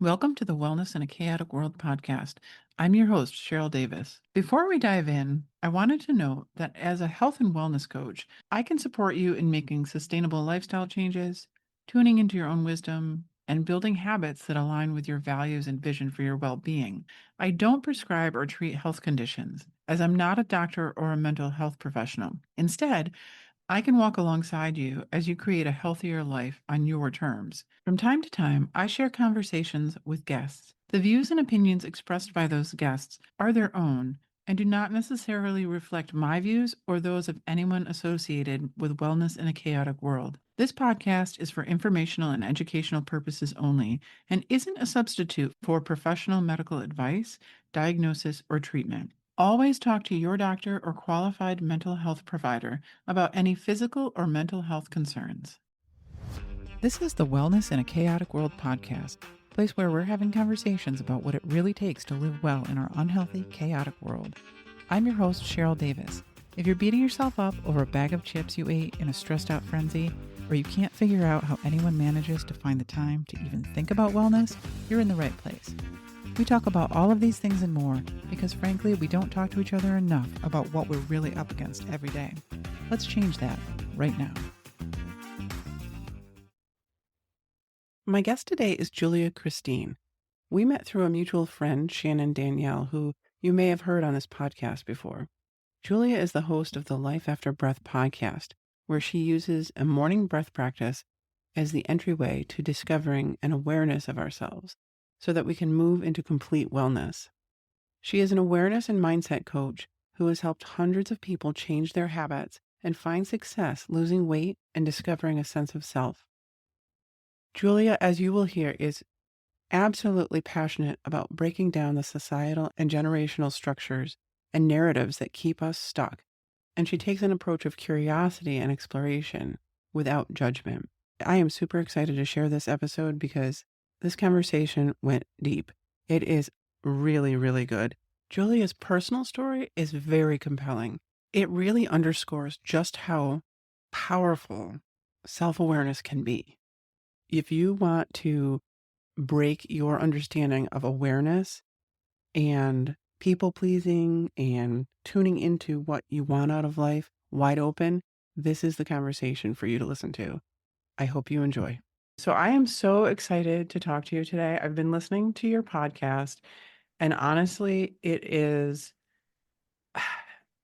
Welcome to the Wellness in a Chaotic World podcast. I'm your host, Cheryl Davis. Before we dive in, I wanted to note that as a health and wellness coach, I can support you in making sustainable lifestyle changes, tuning into your own wisdom, and building habits that align with your values and vision for your well being. I don't prescribe or treat health conditions, as I'm not a doctor or a mental health professional. Instead, I can walk alongside you as you create a healthier life on your terms. From time to time, I share conversations with guests. The views and opinions expressed by those guests are their own and do not necessarily reflect my views or those of anyone associated with wellness in a chaotic world. This podcast is for informational and educational purposes only and isn't a substitute for professional medical advice, diagnosis, or treatment. Always talk to your doctor or qualified mental health provider about any physical or mental health concerns. This is the Wellness in a Chaotic World podcast, a place where we're having conversations about what it really takes to live well in our unhealthy, chaotic world. I'm your host, Cheryl Davis. If you're beating yourself up over a bag of chips you ate in a stressed out frenzy, or you can't figure out how anyone manages to find the time to even think about wellness, you're in the right place. We talk about all of these things and more because, frankly, we don't talk to each other enough about what we're really up against every day. Let's change that right now. My guest today is Julia Christine. We met through a mutual friend, Shannon Danielle, who you may have heard on this podcast before. Julia is the host of the Life After Breath podcast, where she uses a morning breath practice as the entryway to discovering an awareness of ourselves so that we can move into complete wellness. She is an awareness and mindset coach who has helped hundreds of people change their habits and find success losing weight and discovering a sense of self. Julia, as you will hear, is absolutely passionate about breaking down the societal and generational structures and narratives that keep us stuck, and she takes an approach of curiosity and exploration without judgment. I am super excited to share this episode because this conversation went deep. It is really, really good. Julia's personal story is very compelling. It really underscores just how powerful self-awareness can be. If you want to break your understanding of awareness and people pleasing and tuning into what you want out of life wide open, this is the conversation for you to listen to. I hope you enjoy. So I am so excited to talk to you today. I've been listening to your podcast, and honestly, it is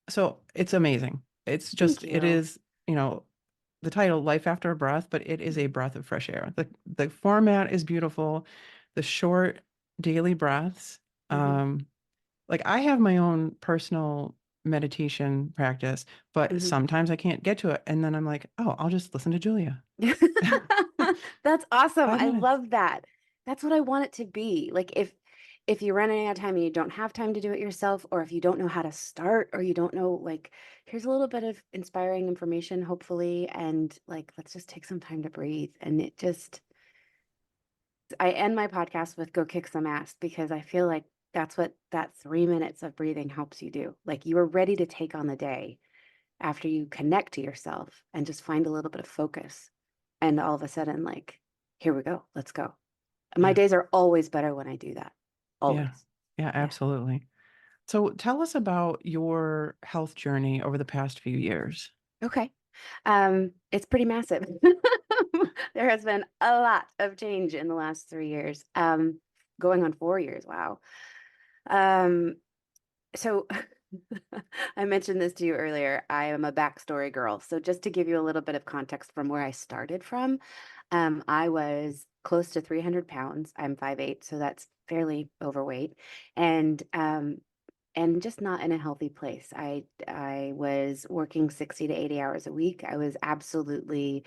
so it's amazing. It's Thank just it you. is, the title Life After a Breath, but it is a breath of fresh air. The format is beautiful. The short daily breaths. Mhm, Um like I have my own personal meditation practice, but mhm. sometimes I can't get to it and then I'm like, "Oh, I'll just listen to Julia." That's awesome. 5 I minutes. love that. That's what I want it to be. Like if you're running out of time and you don't have time to do it yourself, or if you don't know how to start, or you don't know, like, here's a little bit of inspiring information, hopefully, and like, let's just take some time to breathe. And it just, I end my podcast with go kick some ass because I feel like that's what that 3 minutes of breathing helps you do. Like you are ready to take on the day after you connect to yourself and just find a little bit of focus. And all of a sudden, like, here we go, let's go. My Yeah. days are always better when I do that. Yeah. Always. Yeah, Yeah. absolutely. So tell us about your health journey over the past few years. Okay. It's pretty massive. There has been a lot of change in the last 3 years. Going on 4 years. Wow. Um, so I mentioned this to you earlier. I am a backstory girl. So just to give you a little bit of context from where I started from, I was close to 300 pounds. I'm 5'8", so that's fairly overweight, and just not in a healthy place. I was working 60 to 80 hours a week. I was absolutely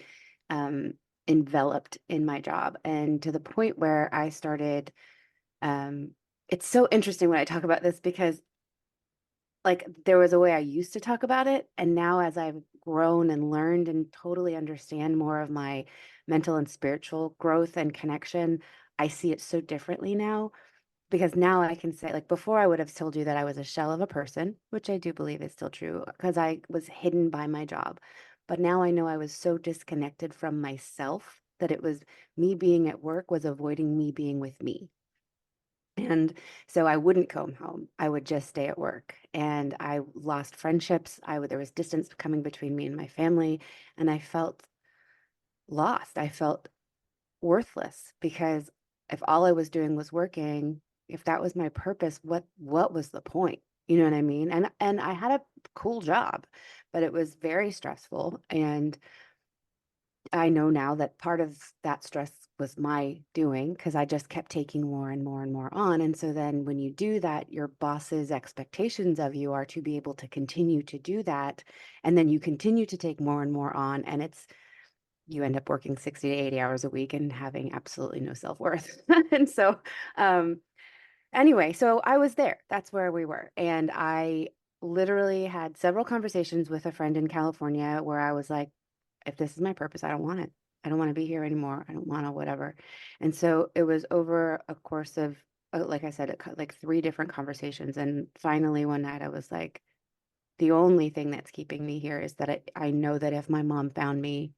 um, enveloped in my job, and to the point where I started. Um, it's so interesting when I talk about this because like there was a way I used to talk about it. And now as I've grown and learned and totally understand more of my mental and spiritual growth and connection, I see it so differently now because now I can say, like before, I would have told you that I was a shell of a person, which I do believe is still true because I was hidden by my job. But now I know I was so disconnected from myself that it was me being at work was avoiding me being with me. And so I wouldn't come home. I would just stay at work. And I lost friendships. There was distance coming between me and my family. And I felt lost. I felt worthless because if all I was doing was working, if that was my purpose, what was the point? You know what I mean? And I had a cool job, but it was very stressful. And I know now that part of that stress was my doing because I just kept taking more and more and more on. And so then when you do that, your boss's expectations of you are to be able to continue to do that. And then you continue to take more and more on. And you end up working 60 to 80 hours a week and having absolutely no self-worth. And so, um, anyway, so I was there. That's where we were. And I literally had several conversations with a friend in California where I was like, if this is my purpose, I don't want it. I don't want to be here anymore. I don't want to whatever. And so it was over a course of, like I said, like three different conversations. And finally one night I was like, the only thing that's keeping me here is that I know that if my mom found me,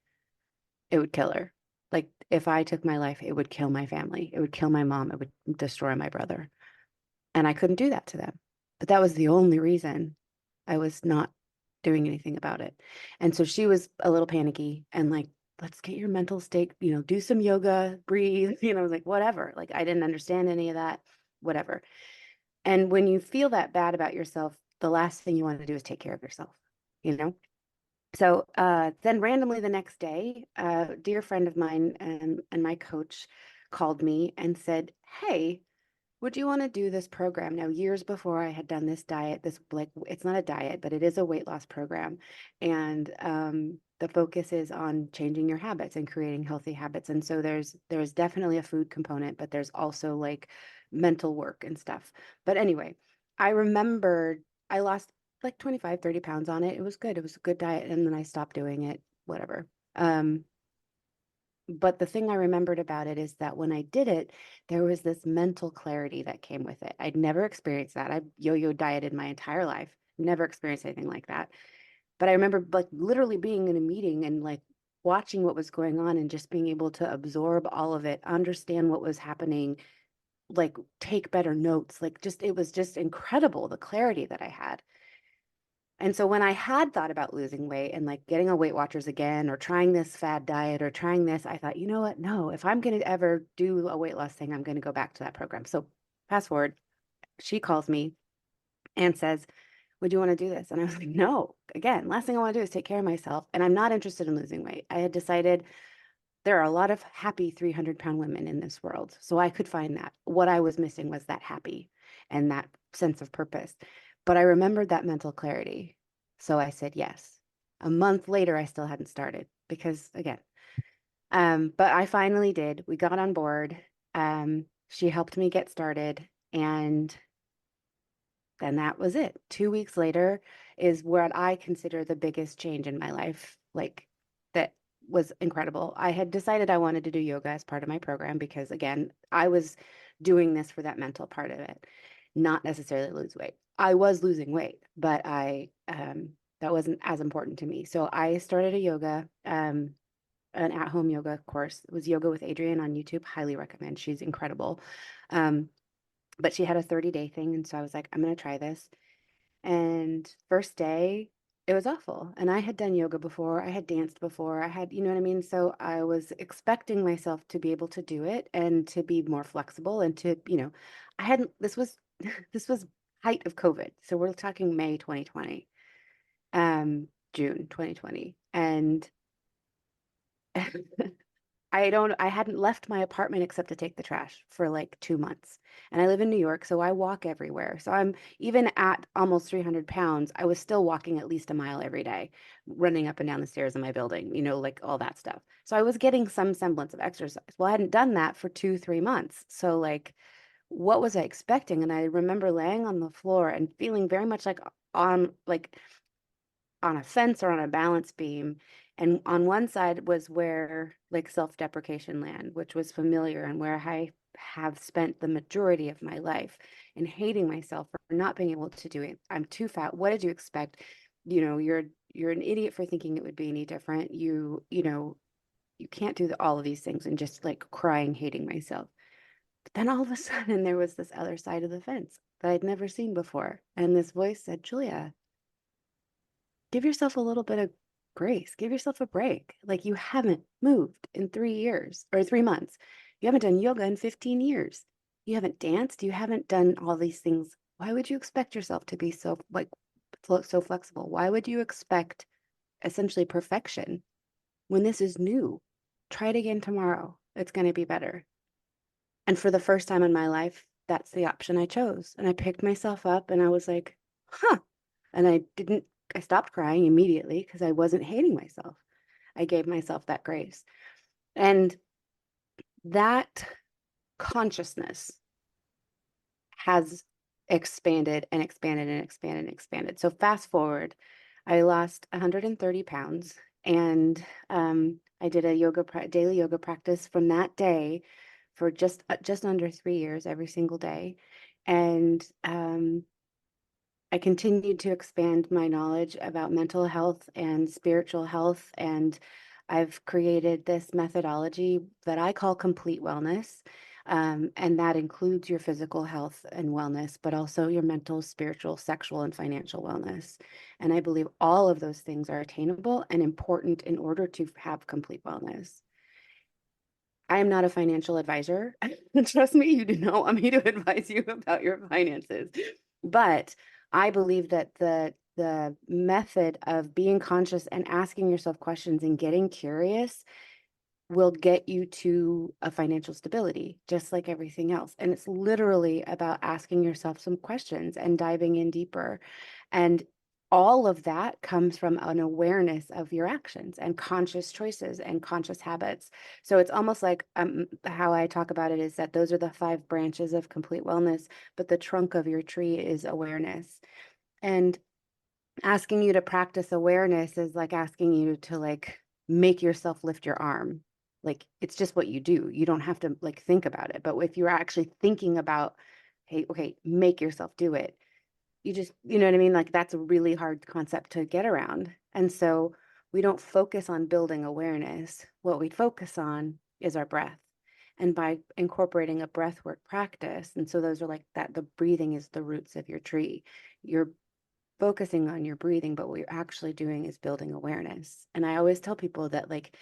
it would kill her. Like if I took my life, it would kill my family. It would kill my mom. It would destroy my brother. And I couldn't do that to them. But that was the only reason I was not doing anything about it. And so she was a little panicky and like, let's get your mental state, do some yoga, breathe, I was like, whatever. Like I didn't understand any of that, whatever. And when you feel that bad about yourself, the last thing you want to do is take care of yourself, you know? So then randomly the next day, a dear friend of mine and my coach called me and said, hey, would you want to do this program? Now, years before I had done this diet, this like it's not a diet, but it is a weight loss program. And the focus is on changing your habits and creating healthy habits. And so there's definitely a food component, but there's also like mental work and stuff. But anyway, I remembered I lost like 25, 30 pounds on it. It was good. It was a good diet. And then I stopped doing it, whatever. But the thing I remembered about it is that when I did it, there was this mental clarity that came with it. I'd never experienced that. I've yo-yo dieted my entire life, never experienced anything like that. But I remember like literally being in a meeting and like watching what was going on and just being able to absorb all of it, understand what was happening, like take better notes. Like just, it was just incredible, the clarity that I had. And so when I had thought about losing weight and like getting on Weight Watchers again or trying this fad diet or trying this, I thought, you know what? No, if I'm going to ever do a weight loss thing, I'm going to go back to that program. So fast forward, she calls me and says, would you want to do this? And I was like, no, again, last thing I want to do is take care of myself. And I'm not interested in losing weight. I had decided there are a lot of happy 300-pound women in this world. So I could find that. What I was missing was that happy and that sense of purpose. But I remembered that mental clarity. So I said yes. A month later, I still hadn't started because, again, but I finally did. We got on board. She helped me get started. And then that was it. 2 weeks later is what I consider the biggest change in my life. Like that was incredible. I had decided I wanted to do yoga as part of my program because, again, I was doing this for that mental part of it, not necessarily lose weight. I was losing weight, but that wasn't as important to me. So I started a yoga, an at-home yoga course. It was Yoga with Adrienne on YouTube. Highly recommend. She's incredible. Um, but she had a 30-day thing. And so I was like, I'm going to try this. And first day, it was awful. And I had done yoga before, I had danced before, I had, you know what I mean? So I was expecting myself to be able to do it and to be more flexible and to, I hadn't, this was, this was height of COVID. So we're talking May 2020, June 2020. And I hadn't left my apartment except to take the trash for like 2 months. And I live in New York, so I walk everywhere. So I'm even at almost 300 pounds, I was still walking at least a mile every day, running up and down the stairs in my building, like all that stuff. So I was getting some semblance of exercise. Well, I hadn't done that for 2, 3 months. So like, what was I expecting? And I remember laying on the floor and feeling very much like on a fence or on a balance beam. And on one side was where like self-deprecation land, which was familiar and where I have spent the majority of my life and hating myself for not being able to do it. I'm too fat. What did you expect? You're an idiot for thinking it would be any different. You can't do all of these things and just like crying, hating myself. But then all of a sudden there was this other side of the fence that I'd never seen before. And this voice said, Julia, give yourself a little bit of grace. Give yourself a break. Like, you haven't moved in 3 years or 3 months. You haven't done yoga in 15 years. You haven't danced. You haven't done all these things. Why would you expect yourself to be so like so flexible? Why would you expect essentially perfection when this is new? Try it again tomorrow. It's going to be better. And for the first time in my life, that's the option I chose. And I picked myself up and I was like, huh. And I stopped crying immediately because I wasn't hating myself. I gave myself that grace. And that consciousness has expanded and expanded and expanded and expanded. So fast forward, I lost 130 pounds and I did a daily yoga practice from that day for just under 3 years every single day. And I continued to expand my knowledge about mental health and spiritual health. And I've created this methodology that I call complete wellness. And that includes your physical health and wellness, but also your mental, spiritual, sexual, and financial wellness. And I believe all of those things are attainable and important in order to have complete wellness. I am not a financial advisor. Trust me, you do not want me to advise you about your finances. But I believe that the method of being conscious and asking yourself questions and getting curious will get you to a financial stability, just like everything else. And it's literally about asking yourself some questions and diving in deeper. And all of that comes from an awareness of your actions and conscious choices and conscious habits. So it's almost like how I talk about it is that those are the 5 branches of complete wellness, but the trunk of your tree is awareness. And asking you to practice awareness is like asking you to like make yourself lift your arm. Like, it's just what you do. You don't have to like think about it. But if you're actually thinking about, hey, okay, make yourself do it, you just, you know what I mean? Like, that's a really hard concept to get around. And so we don't focus on building awareness. What we focus on is our breath. And by incorporating a breath work practice, and so those are like that, the breathing is the roots of your tree. You're focusing on your breathing, but what you're actually doing is building awareness. And I always tell people that, like,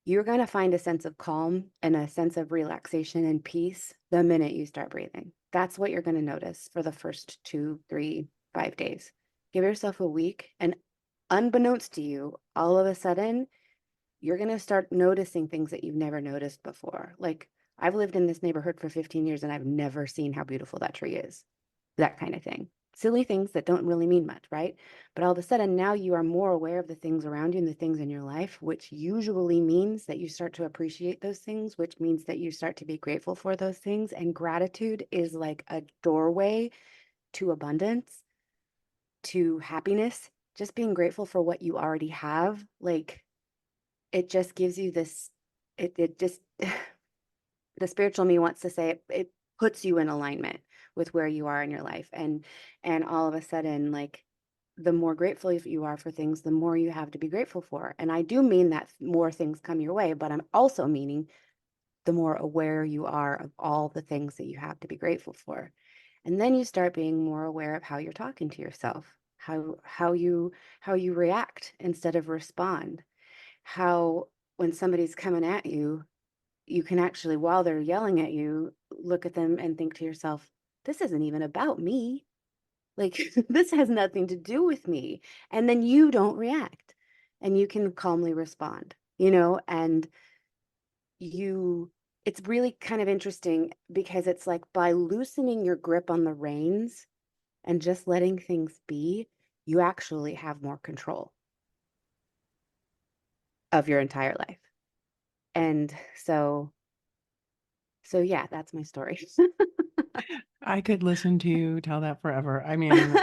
you're going to find a sense of calm and a sense of relaxation and peace the minute you start breathing. That's what you're going to notice for the first 2, 3, 5 days. Give yourself a week, and unbeknownst to you, all of a sudden, you're going to start noticing things that you've never noticed before. Like, I've lived in this neighborhood for 15 years and I've never seen how beautiful that tree is. That kind of thing. Silly things that don't really mean much, right? But all of a sudden, now you are more aware of the things around you and the things in your life, which usually means that you start to appreciate those things, which means that you start to be grateful for those things. And gratitude is like a doorway to abundance, to happiness. Just being grateful for what you already have, like, it just gives you this, it just, the spiritual me wants to say it puts you in alignment with where you are in your life. And all of a sudden, like, the more grateful you are for things, the more you have to be grateful for. And I do mean that more things come your way, but I'm also meaning the more aware you are of all the things that you have to be grateful for. And then you start being more aware of how you're talking to yourself, how you react instead of respond. How, when somebody's coming at you, you can actually, while they're yelling at you, look at them and think to yourself, this isn't even about me. Like, this has nothing to do with me. And then you don't react and you can calmly respond, and it's really kind of interesting because it's like by loosening your grip on the reins and just letting things be, you actually have more control of your entire life. And so yeah, that's my story. I could listen to you tell that forever. I mean,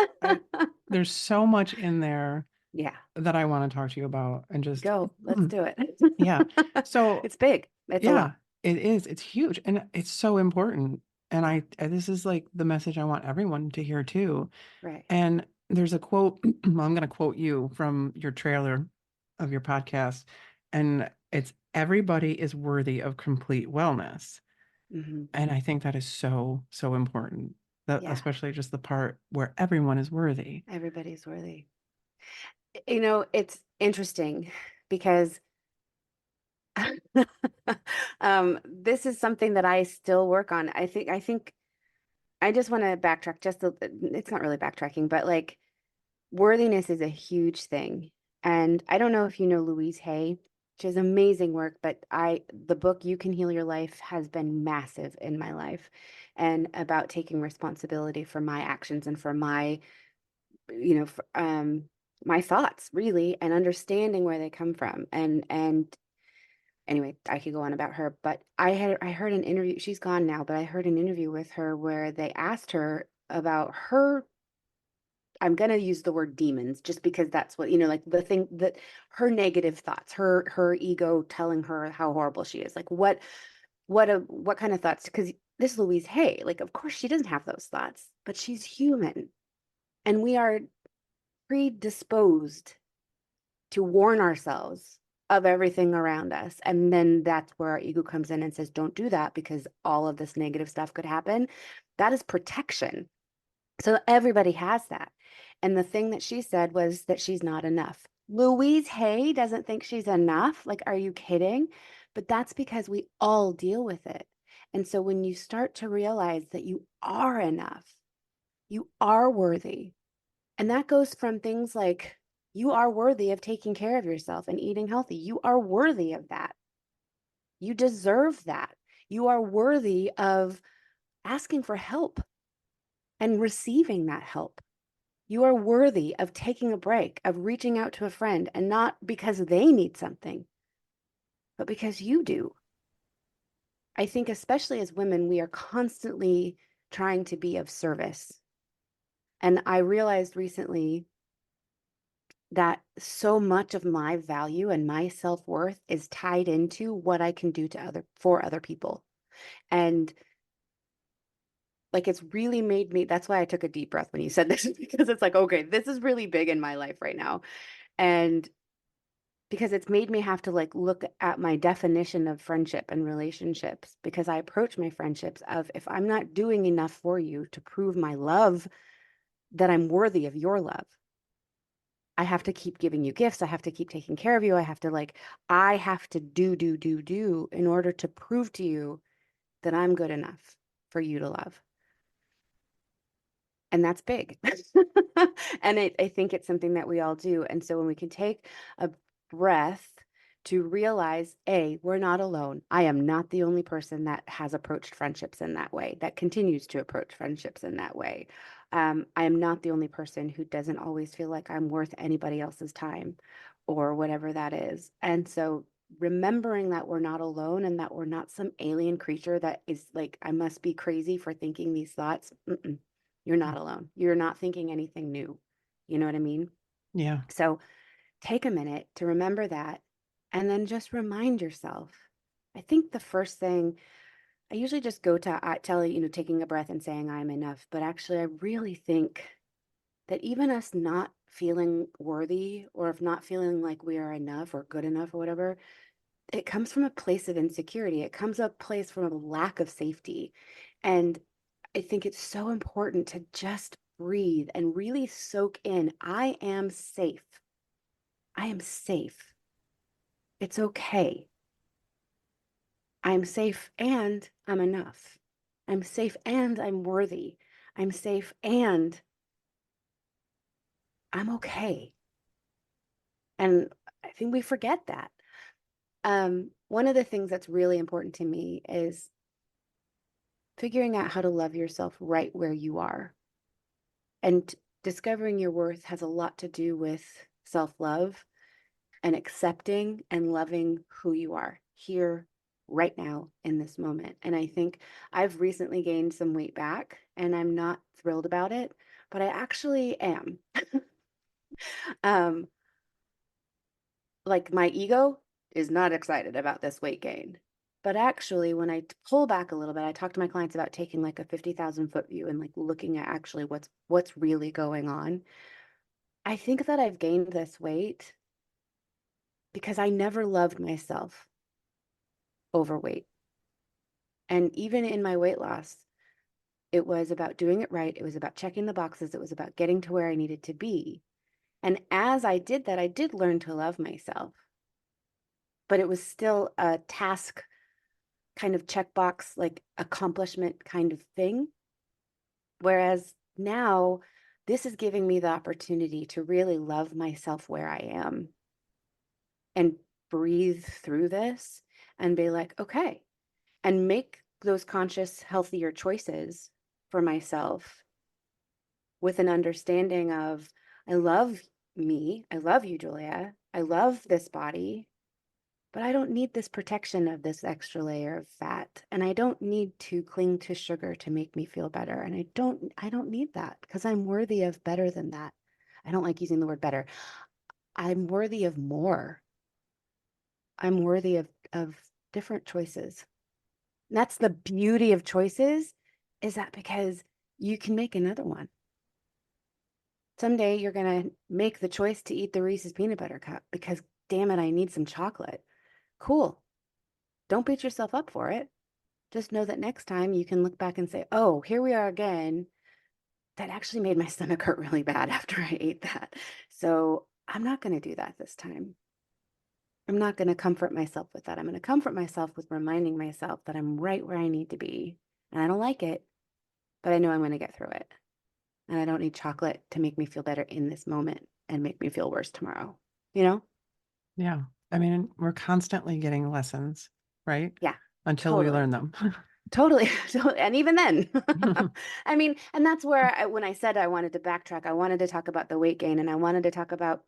there's so much in there Yeah, that I want to talk to you about and just, go. Let's do it. yeah. So, It's big. It's a yeah, lot. it is. It's huge and it's so important. And this is like the message I want everyone to hear too. Right. And there's a quote, I'm going to quote you from your trailer of your podcast, and it's everybody is worthy of complete wellness. Hmm. And I think that is so, so important, that Yeah, especially just the part where everyone is worthy. everybody's worthy. You know, it's interesting because this is something that I still work on. I think I just want to backtrack just it's not really backtracking, but like worthiness is a huge thing. And I don't know if you know Louise Hay. She has amazing work, but the book You Can Heal Your Life has been massive in my life and about taking responsibility for my actions and for my, my thoughts really and understanding where they come from. And anyway, I could go on about her, but I heard an interview, she's gone now, but I heard an interview with her where they asked her about her, I'm going to use the word demons just because that's what, like the thing that her negative thoughts, her ego telling her how horrible she is. Like what kind of thoughts? Because this Louise Hay, like of course she doesn't have those thoughts, but she's human and we are predisposed to warn ourselves of everything around us. And then that's where our ego comes in and says, don't do that because all of this negative stuff could happen. That is protection. So everybody has that. And the thing that she said was that she's not enough. Louise Hay doesn't think she's enough. Like, are you kidding? But that's because we all deal with it. And so when you start to realize that you are enough, you are worthy, and that goes from things like you are worthy of taking care of yourself and eating healthy. You are worthy of that. You deserve that. You are worthy of asking for help and receiving that help. You are worthy of taking a break, of reaching out to a friend, and not because they need something, but because you do. I think, especially as women, we are constantly trying to be of service. And I realized recently that so much of my value and my self-worth is tied into what I can do to for other people. And like it's really made me, that's why I took a deep breath when you said this, because it's like, okay, this is really big in my life right now. And because it's made me have to like look at my definition of friendship and relationships because I approach my friendships of if I'm not doing enough for you to prove my love, that I'm worthy of your love. I have to keep giving you gifts. I have to keep taking care of you. I have to do in order to prove to you that I'm good enough for you to love. And that's big. And I think it's something that we all do. And so when we can take a breath to realize, A, we're not alone. I am not the only person that has approached friendships in that way, that continues to approach friendships in that way. I am not the only person who doesn't always feel like I'm worth anybody else's time or whatever that is. And so remembering that we're not alone and that we're not some alien creature that is like, I must be crazy for thinking these thoughts. Mm-mm. You're not alone. You're not thinking anything new. You know what I mean? Yeah. So take a minute to remember that and then just remind yourself. I think the first thing I usually just go to I tell taking a breath and saying I'm enough, but actually I really think that even us not feeling worthy or if not feeling like we are enough or good enough or whatever, it comes from a place of insecurity. It comes a place from a lack of safety. And I think it's so important to just breathe and really soak in. I am safe. I am safe. It's okay. I'm safe and I'm enough. I'm safe and I'm worthy. I'm safe and I'm okay. And I think we forget that. One of the things that's really important to me is figuring out how to love yourself right where you are. And discovering your worth has a lot to do with self-love and accepting and loving who you are here right now in this moment. And I think I've recently gained some weight back and I'm not thrilled about it, but I actually am. um, like my ego is not excited about this weight gain. But actually, when I pull back a little bit, I talk to my clients about taking like a 50,000 foot view and like looking at actually what's really going on. I think that I've gained this weight because I never loved myself overweight. And even in my weight loss, it was about doing it right. It was about checking the boxes. It was about getting to where I needed to be. And as I did that, I did learn to love myself, but it was still a task kind of checkbox, like accomplishment kind of thing. Whereas now, this is giving me the opportunity to really love myself where I am and breathe through this and be like, okay, and make those conscious, healthier choices for myself with an understanding of, I love me. I love you, Julia. I love this body, but I don't need this protection of this extra layer of fat. And I don't need to cling to sugar to make me feel better. And I don't need that because I'm worthy of better than that. I don't like using the word better. I'm worthy of more. I'm worthy of different choices. And that's the beauty of choices, is that because you can make another one. Someday you're going to make the choice to eat the Reese's peanut butter cup because, damn it, I need some chocolate. Cool. Don't beat yourself up for it. Just know that next time you can look back and say, oh, here we are again. That actually made my stomach hurt really bad after I ate that. So I'm not going to do that this time. I'm not going to comfort myself with that. I'm going to comfort myself with reminding myself that I'm right where I need to be. And I don't like it, but I know I'm going to get through it. And I don't need chocolate to make me feel better in this moment and make me feel worse tomorrow. You know? Yeah. I mean, we're constantly getting lessons, right? Yeah, Until we totally. learn them. Totally. And even then, I mean, and that's where when I said I wanted to backtrack, I wanted to talk about the weight gain and I wanted to talk about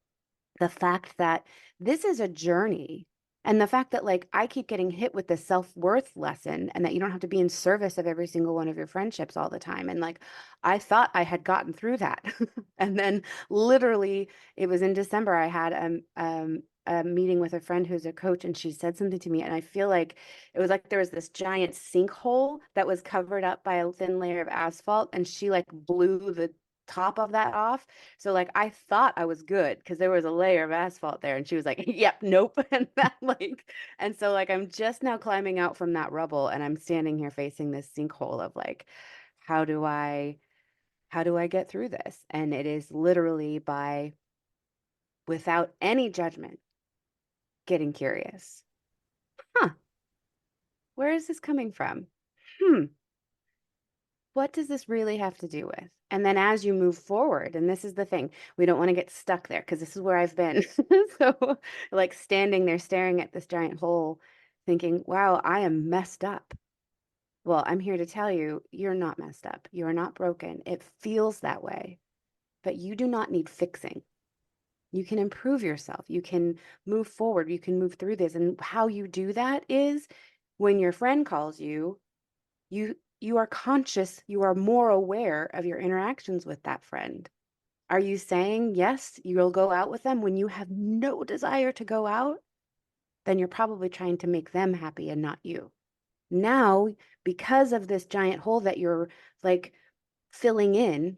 the fact that this is a journey. And the fact that like I keep getting hit with this self-worth lesson and that you don't have to be in service of every single one of your friendships all the time. And like I thought I had gotten through that. And then literally it was in December I had a meeting with a friend who's a coach and she said something to me and I feel like it was like there was this giant sinkhole that was covered up by a thin layer of asphalt and she like blew the top of that off. So like I thought I was good because there was a layer of asphalt there and she was like, "Yep, nope." And that like and so like I'm just now climbing out from that rubble and I'm standing here facing this sinkhole of like how do I get through this? And it is literally by without any judgment getting curious. Huh, where is this coming from? Hmm, what does this really have to do with? And then as you move forward, and this is the thing, we don't want to get stuck there because this is where I've been. So, like standing there staring at this giant hole, thinking, wow, I am messed up. Well, I'm here to tell you, you're not messed up. You're not broken. It feels that way, but you do not need fixing. You can improve yourself. You can move forward. You can move through this. And how you do that is when your friend calls you, you are conscious, you are more aware of your interactions with that friend. Are you saying yes, you'll go out with them when you have no desire to go out? Then you're probably trying to make them happy and not you. Now, because of this giant hole that you're like filling in,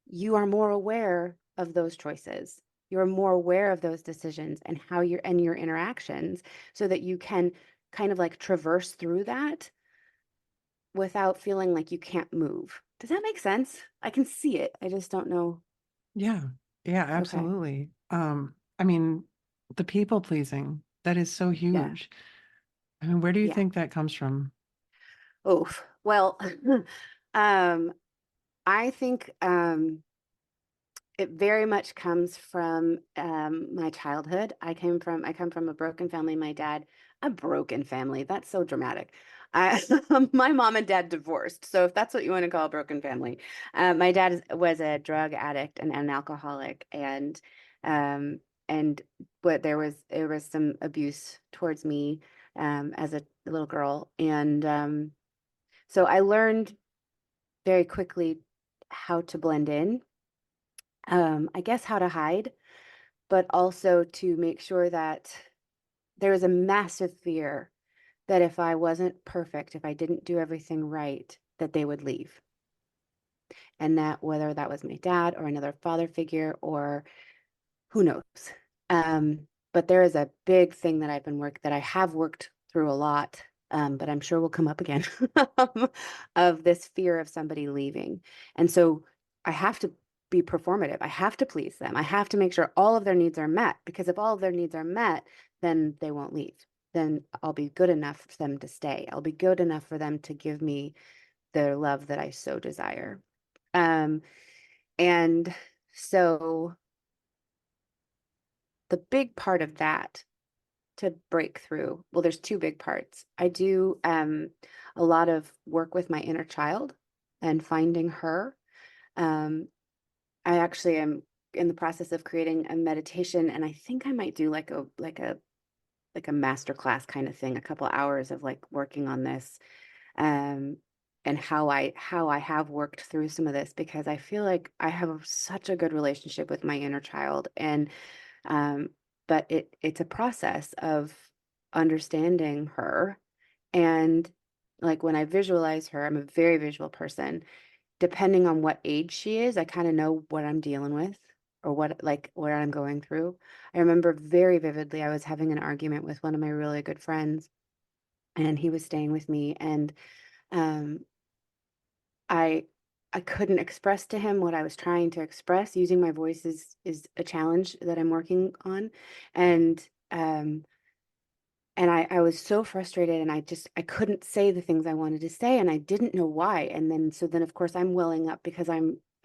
you are more aware of those choices. You're more aware of those decisions and how your interactions so that you can kind of like traverse through that without feeling like you can't move. Does that make sense? I can see it. I just don't know. Yeah. Yeah, Okay. absolutely. I mean, the people pleasing, that is so Yeah. huge. I mean, where do you Yeah. think that comes from? Oof. Well, um, I think it very much comes from my childhood. I come from a broken family. My dad, a broken family. That's so dramatic. I, my mom and dad divorced. So if that's what you want to call a broken family, my was a drug addict and an alcoholic, um, and what there was some abuse towards me as a little girl, and so I learned very quickly how to blend in. I guess how to hide but also to make sure that there was a massive fear that if I wasn't perfect, if I didn't do everything right, that they would leave. And that whether that was my dad or another father figure or who knows. But there is a big thing that that I have worked through a lot but I'm sure will come up again, of this fear of somebody leaving. And so I have to be performative. I have to please them. I have to make sure all of their needs are met, because if all of their needs are met, then they won't leave. Then I'll be good enough for them to stay. I'll be good enough for them to give me the love that I so desire. Um, and so the big part of that to break through, well, there's two big parts. I do a lot of work with my inner child and finding her. Um, I actually am in the process of creating a meditation, and I think I might do like a master class kind of thing, a couple hours of like working on this, um, and how I have worked through some of this, because I feel like I have such a good relationship with my inner child, and um, but it's a process of understanding her. And like when I visualize her, I'm a very visual person. Depending on what age she is, I kind of know what I'm dealing with, or what I'm going through. I remember very vividly, I was having an argument with one of my really good friends, and he was staying with me, and um, I I couldn't express to him what I was trying to express. Using my voice is a challenge that I'm working on. And I was so frustrated, and I couldn't say the things I wanted to say, and I didn't know why. And then of course I'm welling up, because I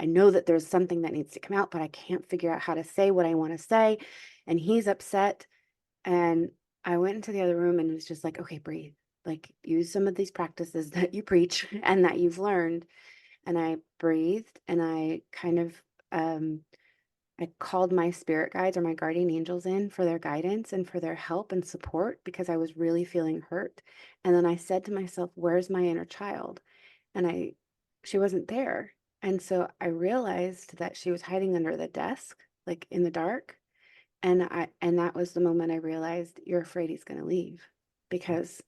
know that there's something that needs to come out, but I can't figure out how to say what I want to say. And he's upset. And I went into the other room and was just like, okay, breathe. Like, use some of these practices that you preach and that you've learned. And I breathed, and I kind of I called my spirit guides or my guardian angels in for their guidance and for their help and support, because I was really feeling hurt. And then I said to myself, where's my inner child? And she wasn't there. And so I realized that she was hiding under the desk, like in the dark. And that was the moment I realized, you're afraid he's going to leave, because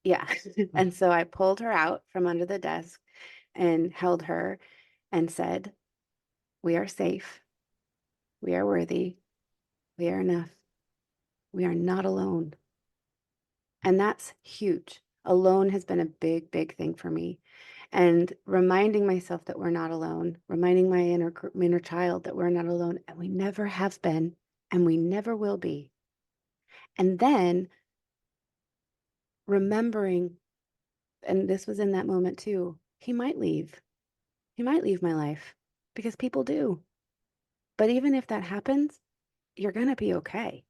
yeah. And so I pulled her out from under the desk and held her and said, we are safe. We are worthy. We are enough. We are not alone. And that's huge. Alone has been a big, big thing for me. And reminding myself that we're not alone, reminding my inner child that we're not alone, and we never have been, and we never will be. And then remembering, and this was in that moment too, he might leave. He might leave my life, because people do. But even if that happens, you're going to be okay.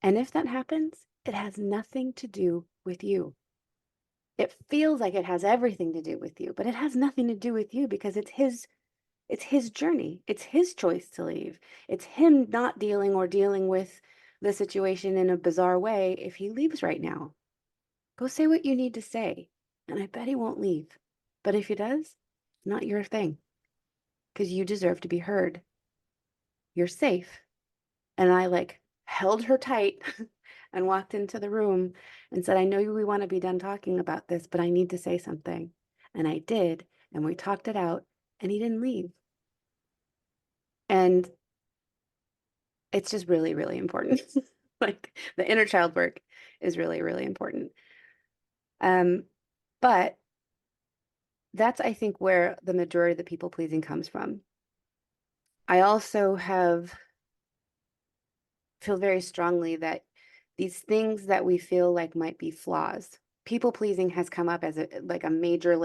And if that happens, it has nothing to do with you. It feels like it has everything to do with you, but it has nothing to do with you, because it's his journey. It's his choice to leave. It's him not dealing with the situation in a bizarre way. If he leaves right now, go say what you need to say. And I bet he won't leave. But if he does, not your thing, because you deserve to be heard. You're safe. And I like held her tight and walked into the room and said, I know we want to be done talking about this, but I need to say something. And I did. And we talked it out, and he didn't leave. And it's just really, really important. Like, the inner child work is really, really important. Um, but that's, I think, where the majority of the people pleasing comes from. I also feel very strongly that these things that we feel like might be flaws, people pleasing has come up as a major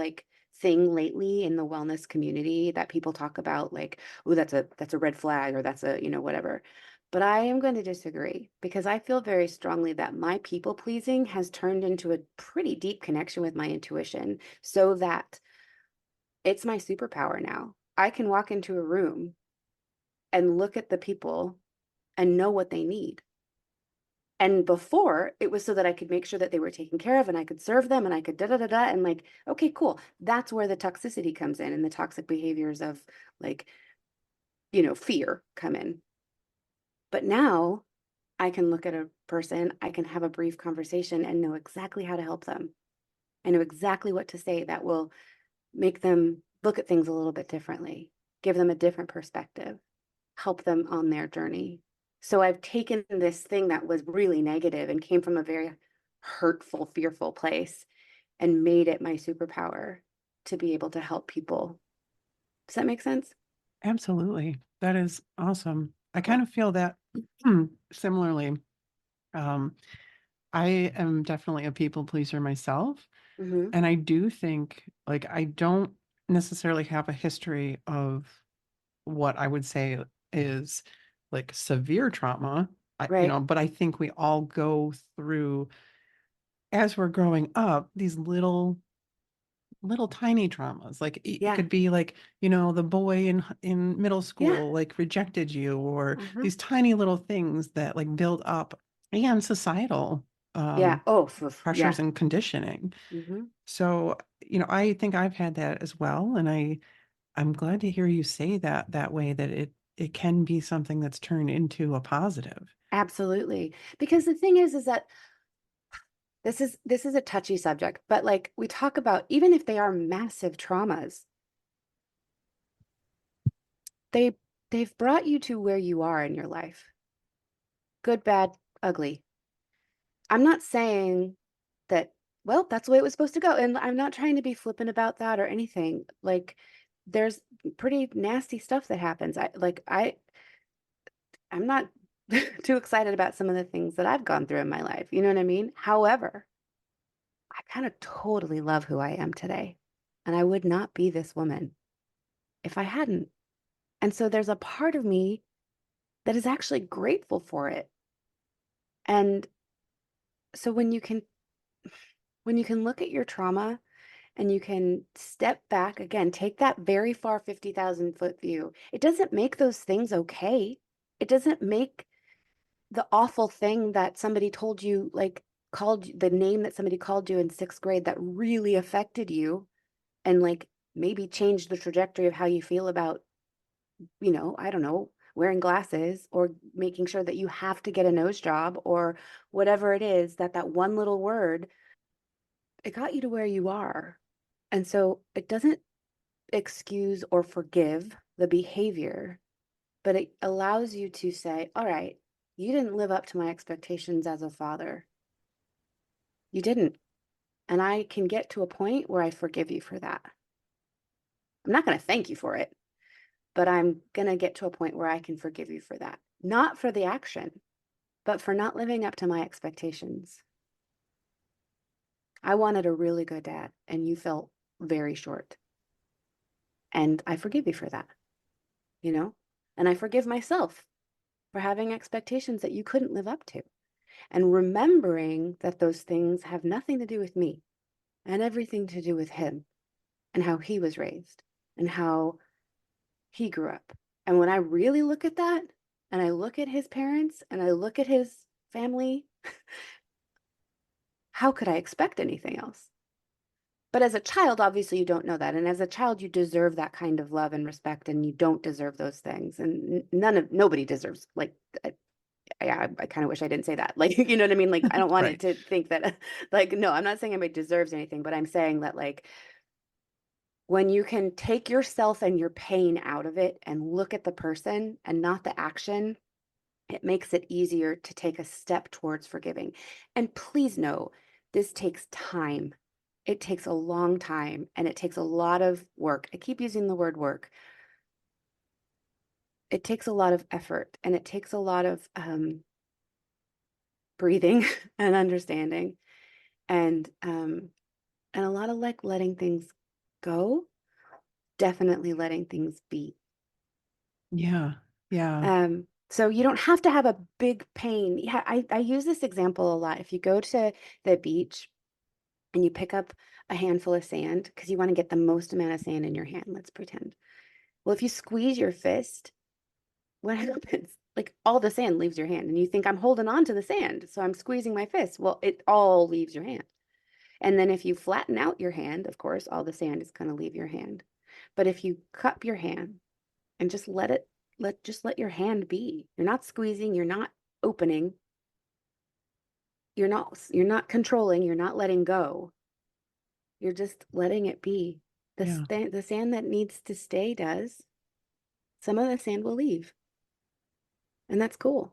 thing lately in the wellness community, that people talk about, like, oh, that's a red flag, or that's a, whatever. But I am going to disagree, because I feel very strongly that my people pleasing has turned into a pretty deep connection with my intuition, so that it's my superpower now. I can walk into a room and look at the people and know what they need. And before, it was so that I could make sure that they were taken care of, and I could serve them, and I could da da da da, and like, okay, cool. That's where the toxicity comes in, and the toxic behaviors of, like, fear come in. But now I can look at a person, I can have a brief conversation and know exactly how to help them. I know exactly what to say that will make them look at things a little bit differently, give them a different perspective, help them on their journey. So I've taken this thing that was really negative and came from a very hurtful, fearful place and made it my superpower to be able to help people. Does that make sense? Absolutely. That is awesome. I kind Cool. of feel that similarly. Um, I am definitely a people pleaser myself. Mm-hmm. And I do think, like, I don't necessarily have a history of what I would say is like severe trauma. Right. But I think we all go through, as we're growing up, these little tiny traumas. Like it Yeah. could be like, the boy in middle Yeah. school like rejected you, or Mm-hmm. these tiny little things that like build up, and societal Yeah. um Oh, pressures yeah. and conditioning. Mm-hmm. So, I think I've had that as well, and I'm glad to hear you say that way, that it can be something that's turned into a positive. Absolutely. Because the thing is that this is a touchy subject, but like we talk about, even if they are massive traumas, they they've brought you to where you are in your life. Good, bad, ugly. I'm not saying that, well, that's the way it was supposed to go. And I'm not trying to be flippant about that or anything. Like there's pretty nasty stuff that happens. I'm not too excited about some of the things that I've gone through in my life. You know what I mean? However, I kind of totally love who I am today. And I would not be this woman if I hadn't. And so there's a part of me that is actually grateful for it. And so when you can look at your trauma and you can step back again, take that very far 50,000-foot view. It doesn't make those things okay. It doesn't make the awful thing that somebody told you, like the name that somebody called you in sixth grade that really affected you and like maybe changed the trajectory of how you feel about, I don't know, wearing glasses or making sure that you have to get a nose job or whatever it is, that one little word, it got you to where you are. And so it doesn't excuse or forgive the behavior, but it allows you to say, all right, you didn't live up to my expectations as a father. You didn't. And I can get to a point where I forgive you for that. I'm not going to thank you for it, but I'm going to get to a point where I can forgive you for that. Not for the action, but for not living up to my expectations. I wanted a really good dad, and you felt very short. And I forgive you for that, you know? And I forgive myself for having expectations that you couldn't live up to. And remembering that those things have nothing to do with me and everything to do with him and how he was raised and how he grew up. And when I really look at that, and I look at his parents and I look at his family, how could I expect anything else? But as a child, obviously, you don't know that. And as a child, you deserve that kind of love and respect, and you don't deserve those things. And nobody deserves, like, I kind of wish I didn't say that. Like, you know what I mean? Like, I don't want it Right. to think that, like, no, I'm not saying anybody deserves anything, but I'm saying that, like, when you can take yourself and your pain out of it and look at the person and not the action, it makes it easier to take a step towards forgiving. And please know, this takes time. It takes a long time and it takes a lot of work. I keep using the word work. It takes a lot of effort and it takes a lot of breathing and understanding and a lot of like letting things go, definitely letting things be. Yeah. Yeah. So you don't have to have a big pain. Yeah, I use this example a lot. If you go to the beach and you pick up a handful of sand because you want to get the most amount of sand in your hand, let's pretend. Well, if you squeeze your fist, what happens? Like all the sand leaves your hand, and you think I'm holding on to the sand, so I'm squeezing my fist. Well, it all leaves your hand. And then if you flatten out your hand, of course, all the sand is going to leave your hand. But if you cup your hand and just let your hand be. You're not squeezing, you're not opening, you're not controlling, you're not letting go. You're just letting it be. Yeah. The sand that needs to stay does. Some of the sand will leave, and that's cool.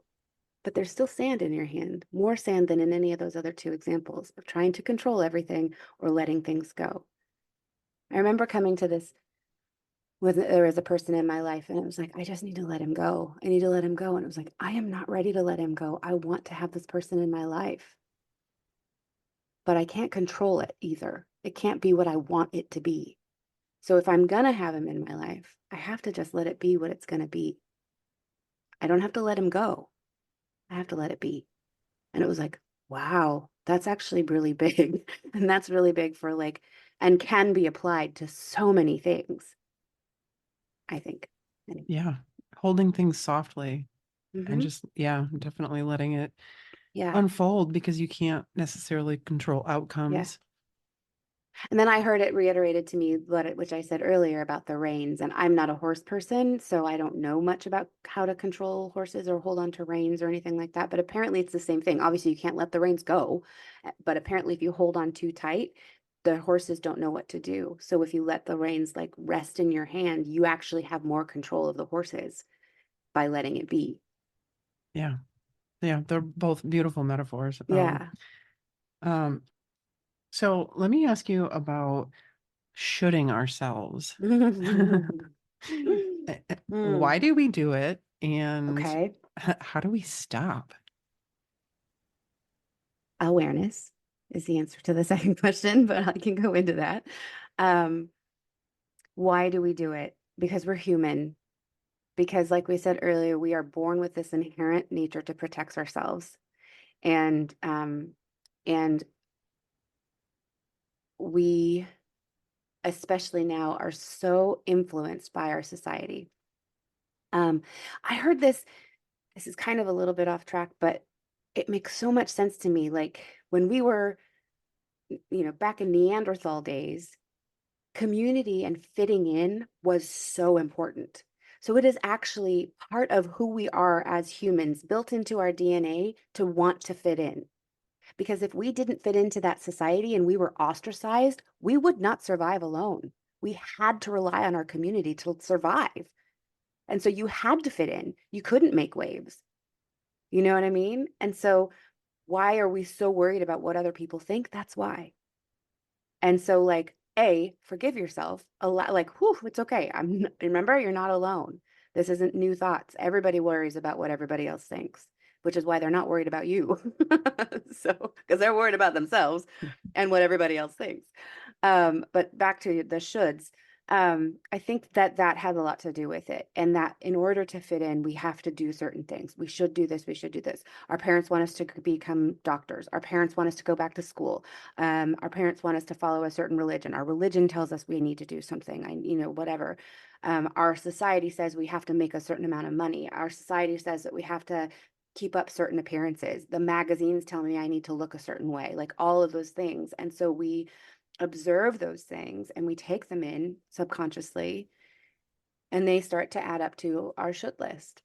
but there's still sand in your hand, more sand than in any of those other two examples of trying to control everything or letting things go. I remember coming to this when there was a person in my life and it was like, I just need to let him go. I need to let him go. And it was like, I am not ready to let him go. I want to have this person in my life, but I can't control it either. It can't be what I want it to be. So if I'm going to have him in my life, I have to just let it be what it's going to be. I don't have to let him go. I have to let it be. And it was like, wow, that's actually really big. And that's really big for like, and can be applied to so many things, I think. Anyway. Yeah. Holding things softly and Hmm. just, yeah, definitely letting it Yeah. unfold because you can't necessarily control Yeah. outcomes. And then I heard it reiterated to me, which I said earlier about the reins. And I'm not a horse person, so I don't know much about how to control horses or hold on to reins or anything like that. But apparently it's the same thing. Obviously, you can't let the reins go. But apparently, if you hold on too tight, the horses don't know what to do. So if you let the reins like rest in your hand, you actually have more control of the horses by letting it be. Yeah. Yeah. They're both beautiful metaphors. Yeah. Um, so let me ask you about shoulding ourselves. Hmm. Why do we do it? And Okay. how do we stop? Awareness is the answer to the second question, but I can go into that. Um, why do we do it? Because we're human. Because, like we said earlier, we are born with this inherent nature to protect ourselves, and and we, especially now, are so influenced by our society. Um, I heard this. This is kind of a little bit off track, but it makes so much sense to me. Like when we were, back in Neanderthal days, community and fitting in was so important. So it is actually part of who we are as humans, built into our DNA to want to fit in. Because if we didn't fit into that society and we were ostracized, we would not survive alone. We had to rely on our community to survive. And so you had to fit in. You couldn't make waves. You know what I mean? And so why are we so worried about what other people think? That's why. And so, like, forgive yourself. Like, whew, it's okay. Remember, you're not alone. This isn't new thoughts. Everybody worries about what everybody else thinks, which is why they're not worried about you. So, because they're worried about themselves and what everybody else thinks. But back to the shoulds. I think that that has a lot to do with it. And that in order to fit in, we have to do certain things. We should do this. We should do this. Our parents want us to become doctors. Our parents want us to go back to school. Our parents want us to follow a certain religion. Our religion tells us we need to do something. Whatever. Our society says we have to make a certain amount of money. Our society says that we have to keep up certain appearances. The magazines tell me I need to look a certain way, like all of those things. And so we observe those things and we take them in subconsciously and they start to add up to our should list.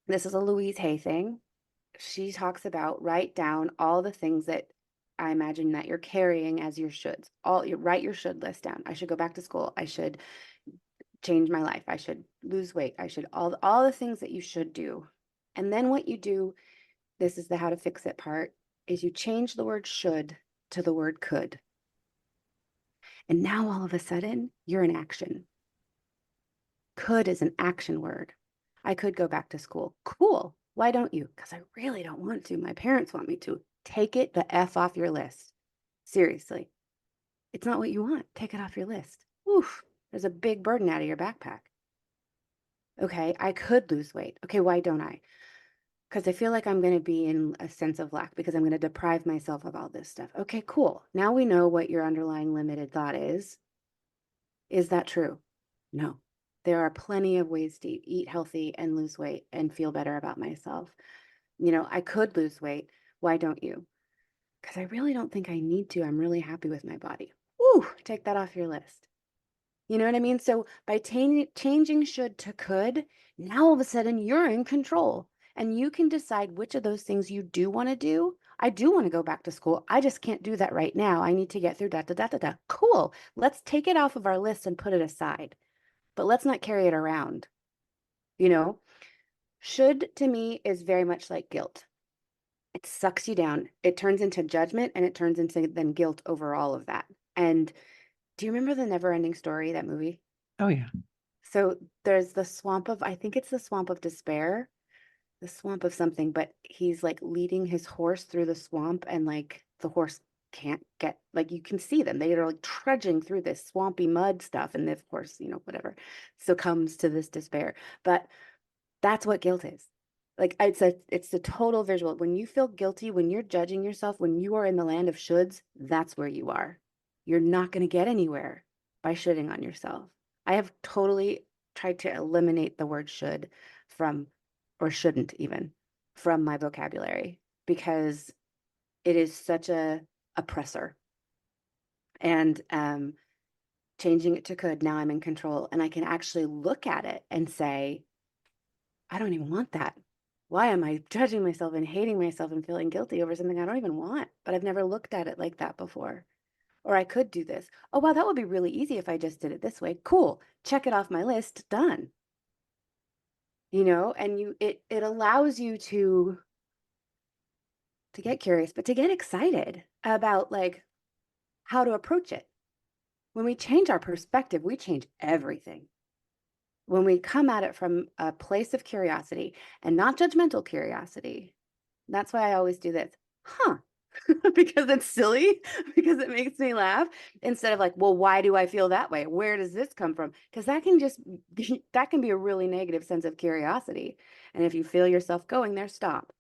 This is a Louise Hay thing. She talks about write down all the things that I imagine that you're carrying as your shoulds. You write your should list down. I should go back to school. I should change my life. I should lose weight. I should all the things that you should do. And then what you do, this is the how to fix it part, is you change the word should to the word could. And now all of a sudden, you're in action. Could is an action word. I could go back to school. Cool. Why don't you? Because I really don't want to. My parents want me to. Take it the F off your list. Seriously. It's not what you want. Take it off your list. Oof. There's a big burden out of your backpack. Okay, I could lose weight. Okay, why don't I? Because I feel like I'm going to be in a sense of lack because I'm going to deprive myself of all this stuff. Okay, cool. Now we know what your underlying limited thought is. Is that true? No. There are plenty of ways to eat healthy and lose weight and feel better about myself. I could lose weight. Why don't you? Because I really don't think I need to. I'm really happy with my body. Woo, take that off your list. You know what I mean? So by changing should to could, now all of a sudden you're in control and you can decide which of those things you do want to do. I do want to go back to school. I just can't do that right now. I need to get through da da da da da. Cool. Let's take it off of our list and put it aside, but let's not carry it around. You know, should to me is very much like guilt. it sucks you down. It turns into judgment and it turns into then guilt over all of that. And do you remember the Never Ending Story, that movie? Oh yeah. So there's the swamp of, I think it's the swamp of despair, the swamp of something, but he's like leading his horse through the swamp and like the horse can't get, like you can see them. They are like trudging through this swampy mud stuff. And of course, whatever, succumbs to this despair. But that's what guilt is. Like it's the total visual. When you feel guilty, when you're judging yourself, when you are in the land of shoulds, that's where you are. You're not going to get anywhere by shoulding on yourself. I have totally tried to eliminate the word should from, or shouldn't even, from my vocabulary because it is such a oppressor. And changing it to could, now I'm in control and I can actually look at it and say, I don't even want that. Why am I judging myself and hating myself and feeling guilty over something I don't even want? But I've never looked at it like that before. Or I could do this. Oh, wow, that would be really easy if I just did it this way. Cool. Check it off my list. Done. And it allows you to get curious, but to get excited about like how to approach it. When we change our perspective, we change everything. When we come at it from a place of curiosity and not judgmental curiosity. That's why I always do this. Huh? Because it's silly, because it makes me laugh, instead of like, well, why do I feel that way? Where does this come from? Because that can that can be a really negative sense of curiosity. And if you feel yourself going there, stop.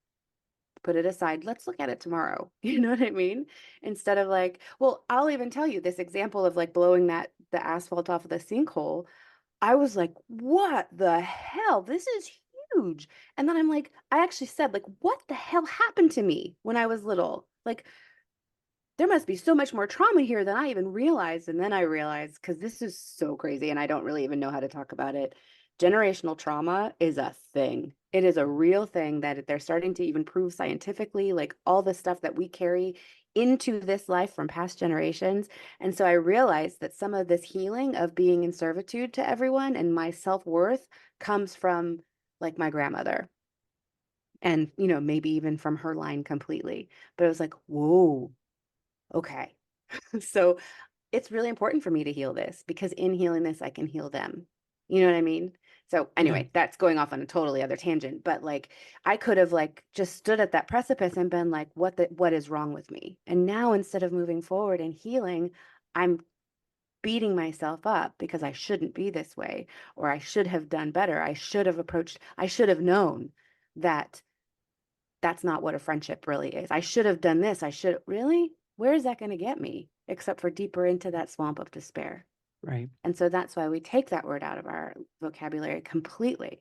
Put it aside. Let's look at it tomorrow. You know what I mean? Instead of like, well, I'll even tell you this example of like blowing the asphalt off of the sinkhole. I was like, what the hell? This is huge. And then I'm like, I actually said, like, what the hell happened to me when I was little? Like, there must be so much more trauma here than I even realized. And then I realized, because this is so crazy and I don't really even know how to talk about it. Generational trauma is a thing. It is a real thing that they're starting to even prove scientifically, like all the stuff that we carry into this life from past generations. And so I realized that some of this healing of being in servitude to everyone and my self-worth comes from like my grandmother and, maybe even from her line completely. But it was like, whoa, okay. So it's really important for me to heal this because in healing this, I can heal them. You know what I mean? So Yeah. anyway, that's going off on a totally other tangent, but like I could have like just stood at that precipice and been like, what is wrong with me? And now instead of moving forward and healing, I'm beating myself up because I shouldn't be this way, or I should have done better. I should have known that that's not what a friendship really is. I should have done this. Really? Where is that going to get me? Except for deeper into that swamp of despair. Right. And so that's why we take that word out of our vocabulary completely.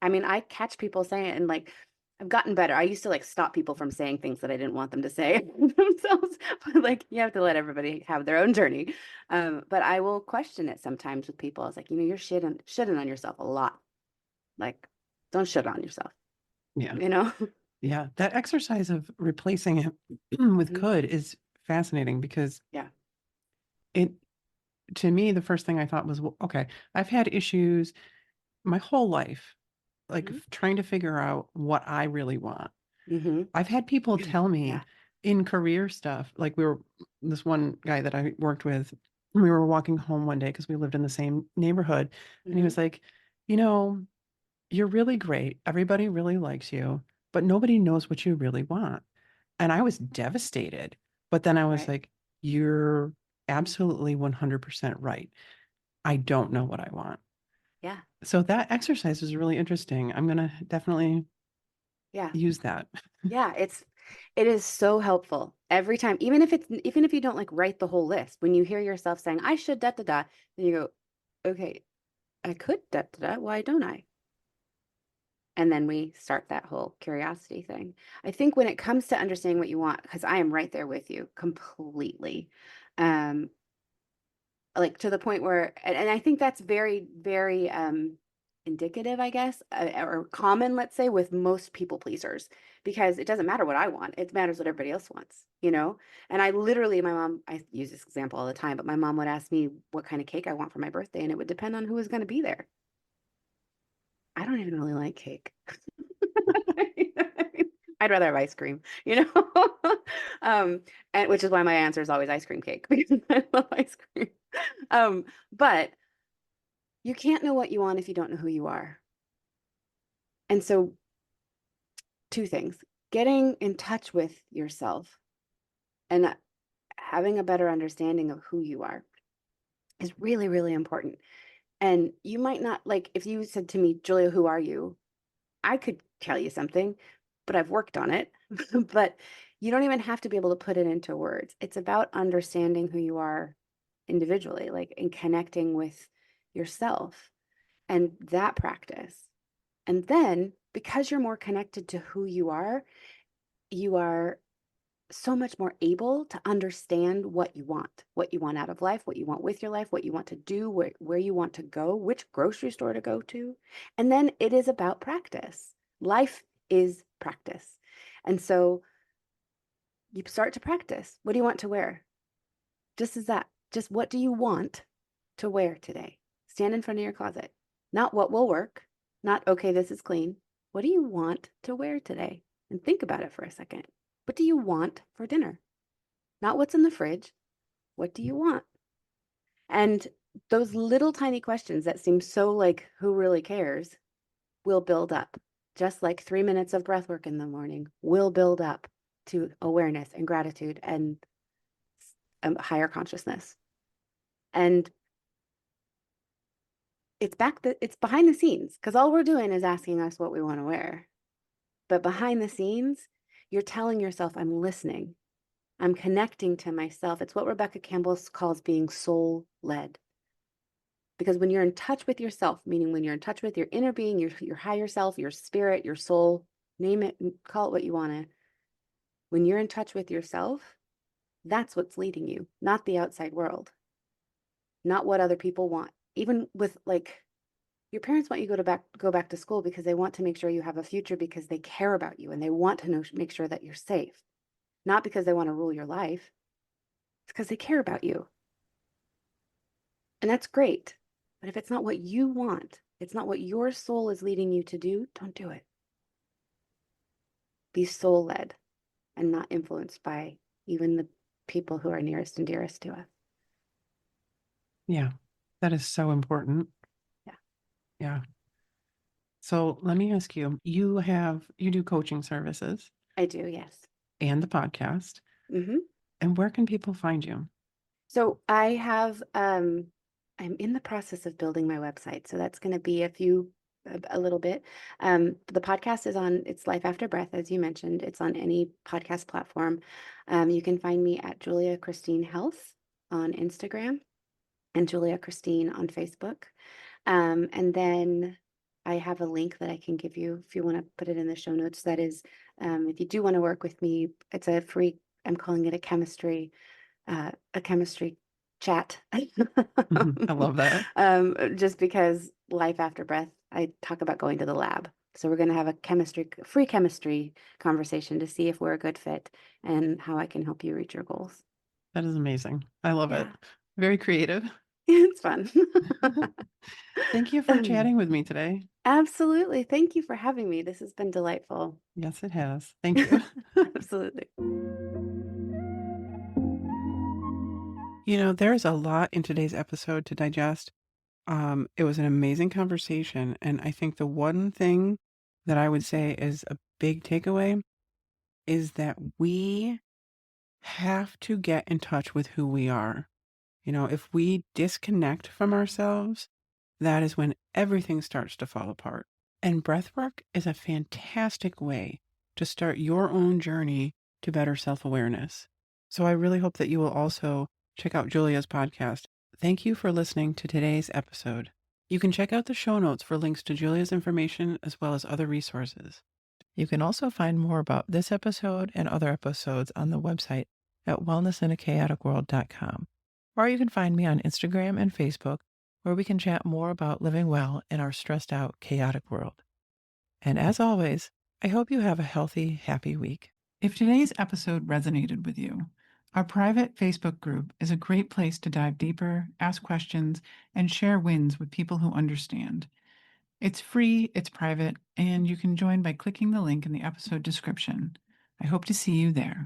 I mean, I catch people saying it and like, I've gotten better. I used to like stop people from saying things that I didn't want them to say themselves, but like you have to let everybody have their own journey. But I will question it sometimes with people. I was like, you're shitting on yourself a lot. Like, don't shit on yourself, Yeah. you know? Yeah. That exercise of replacing it with Mhm. could is fascinating because Yeah. it, to me, the first thing I thought was, well, okay, I've had issues my whole life, like Mhm. trying to figure out what I really want. Mhm. I've had people tell Yeah. me in career stuff, like this one guy that I worked with, we were walking home one day because we lived in the same neighborhood, and he Mhm. was like, you know, you're really great. Everybody really likes you, but nobody knows what you really want. And I was devastated. But then I was Right. like, you're absolutely 100% right. I don't know what I want. Yeah. So that exercise is really interesting. I'm going to definitely Yeah. use that. Yeah. It is so helpful every time, even if you don't like write the whole list, when you hear yourself saying, I should da da da, then you go, okay, I could da da da. Why don't I? And then we start that whole curiosity thing. I think when it comes to understanding what you want, because I am right there with you completely. Um, like to the point where and I think that's very very indicative, I guess, or common, let's say, with most people pleasers, because it doesn't matter what I want, it matters what everybody else wants. And I literally, my mom, I use this example all the time, but my mom would ask me what kind of cake I want for my birthday, and it would depend on who was going to be there. I don't even really like cake. I'd rather have ice cream, you know? And which is why my answer is always ice cream cake because I love ice cream. But you can't know what you want if you don't know who you are. And so, two things, getting in touch with yourself and having a better understanding of who you are is really, really important. And you might not like if you said to me, Julia, who are you? I could tell you something, but I've worked on it. But you don't even have to be able to put it into words. It's about understanding who you are individually, like in connecting with yourself and that practice. And then because you're more connected to who you are so much more able to understand what you want out of life, what you want with your life, what you want to do, where you want to go, which grocery store to go to. And then it is about practice. Life is practice. And so you start to practice. What do you want to wear? Just as that. Just what do you want to wear today? Stand in front of your closet. Not what will work, not, okay, this is clean. What do you want to wear today? And think about it for a second. What do you want for dinner? Not what's in the fridge. What do you want? And those little tiny questions that seem so like, who really cares, will build up. Just like 3 minutes of breath work in the morning will build up to awareness and gratitude and higher consciousness. And it's behind the scenes because all we're doing is asking us what we want to wear. But behind the scenes, you're telling yourself, I'm listening. I'm connecting to myself. It's what Rebecca Campbell calls being soul-led. Because when you're in touch with yourself, meaning when you're in touch with your inner being, your higher self, your spirit, your soul, name it, call it what you want to. When you're in touch with yourself, that's what's leading you, not the outside world, not what other people want. Even with like your parents want you to go back to school because they want to make sure you have a future because they care about you and they want to make sure that you're safe, not because they want to rule your life. It's because they care about you. And that's great. But if it's not what you want, it's not what your soul is leading you to do, don't do it. Be soul led and not influenced by even the people who are nearest and dearest to us. Yeah, that is so important. Yeah. Yeah. So let me ask you, you do coaching services I do, yes. and the podcast. Hmm. And where can people find you? So I'm in the process of building my website. So that's going to be a little bit. The podcast is on, it's Life After Breath, as you mentioned. It's on any podcast platform. You can find me at Julia Christine Health on Instagram and Julia Christine on Facebook. And then I have a link that I can give you if you want to put it in the show notes. That is, if you do want to work with me, it's a free, I'm calling it a chemistry chat. I love that. Just because life after breath, I talk about going to the lab. So we're going to have a free chemistry conversation to see if we're a good fit and how I can help you reach your goals. That is amazing. I love it. Yeah, Very creative. it's fun. Thank you for chatting with me today. Absolutely. Thank you for having me. This has been delightful. Yes, it has. Thank you. Absolutely. There's a lot in today's episode to digest. It was an amazing conversation, and I think the one thing that I would say is a big takeaway is that we have to get in touch with who we are. If we disconnect from ourselves, that is when everything starts to fall apart. And breathwork is a fantastic way to start your own journey to better self-awareness. So I really hope that you will also check out Julia's podcast. Thank you for listening to today's episode. You can check out the show notes for links to Julia's information as well as other resources. You can also find more about this episode and other episodes on the website at wellnessinachaoticworld.com. Or you can find me on Instagram and Facebook, where we can chat more about living well in our stressed out, chaotic world. And as always, I hope you have a healthy, happy week. If today's episode resonated with you, our private Facebook group is a great place to dive deeper, ask questions, and share wins with people who understand. It's free, it's private, and you can join by clicking the link in the episode description. I hope to see you there.